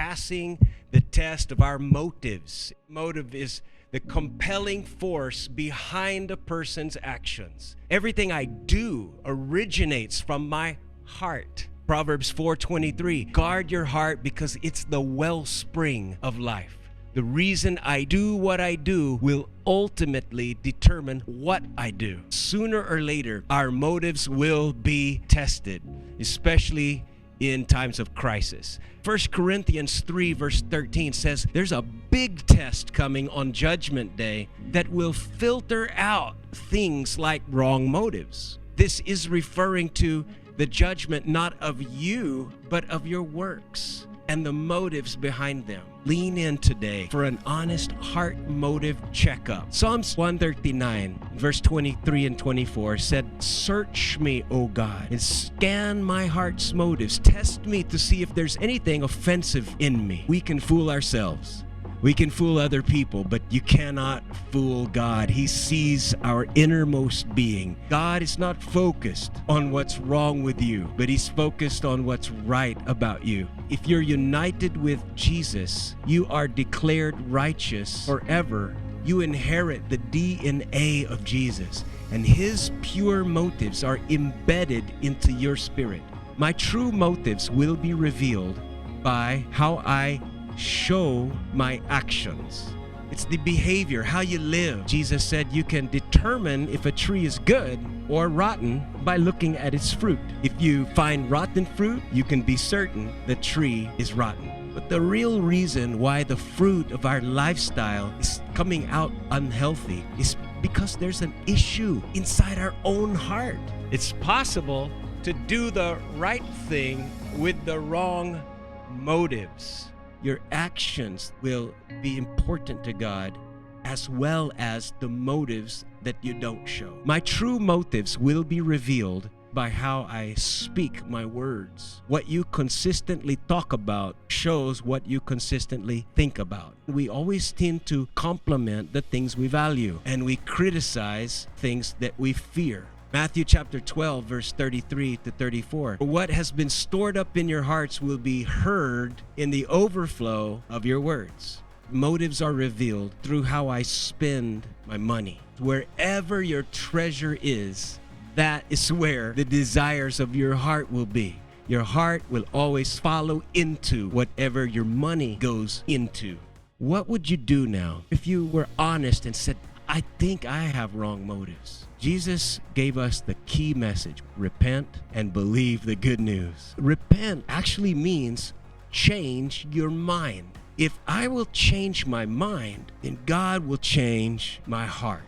passing the test of our motives. Motive is the compelling force behind a person's actions. Everything I do originates from my heart. Proverbs 4:23, guard your heart because it's the wellspring of life. The reason I do what I do will ultimately determine what I do. Sooner or later, our motives will be tested, especially in times of crisis. 1 Corinthians 3 verse 13 says there's a big test coming on Judgment Day that will filter out things like wrong motives. This is referring to the judgment not of you, but of your works and the motives behind them. Lean in today for an honest heart motive checkup. Psalms 139, verse 23 and 24 said, search me, O God, and scan my heart's motives. Test me to see if there's anything offensive in me. We can fool ourselves. We can fool other people, but you cannot fool God. He sees our innermost being. God is not focused on what's wrong with you, but He's focused on what's right about you. If you're united with Jesus, you are declared righteous forever. You inherit the DNA of Jesus, and His pure motives are embedded into your spirit. My true motives will be revealed by how I show my actions. It's the behavior, how you live. Jesus said you can determine if a tree is good or rotten by looking at its fruit. If you find rotten fruit, you can be certain the tree is rotten. But the real reason why the fruit of our lifestyle is coming out unhealthy is because there's an issue inside our own heart. It's possible to do the right thing with the wrong motives. Your actions will be important to God as well as the motives that you don't show. My true motives will be revealed by how I speak my words. What you consistently talk about shows what you consistently think about. We always tend to compliment the things we value, and we criticize things that we fear. Matthew chapter 12, verse 33 to 34. What has been stored up in your hearts will be heard in the overflow of your words. Motives are revealed through how I spend my money. Wherever your treasure is, that is where the desires of your heart will be. Your heart will always follow into whatever your money goes into. What would you do now if you were honest and said, I think I have wrong motives? Jesus gave us the key message: repent and believe the good news. Repent actually means change your mind. If I will change my mind, then God will change my heart.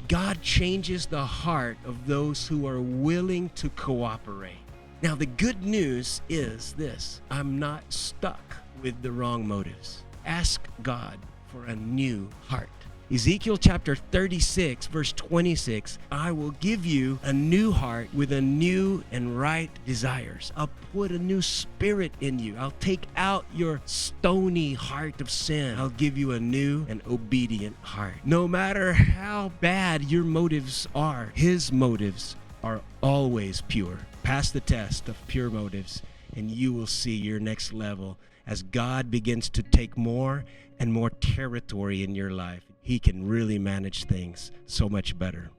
God changes the heart of those who are willing to cooperate. Now, the good news is this: I'm not stuck with the wrong motives. Ask God for a new heart. Ezekiel chapter 36, verse 26, I will give you a new heart with a new and right desires. I'll put a new spirit in you. I'll take out your stony heart of sin. I'll give you a new and obedient heart. No matter how bad your motives are, His motives are always pure. Pass the test of pure motives, and you will see your next level as God begins to take more and more territory in your life. He can really manage things so much better.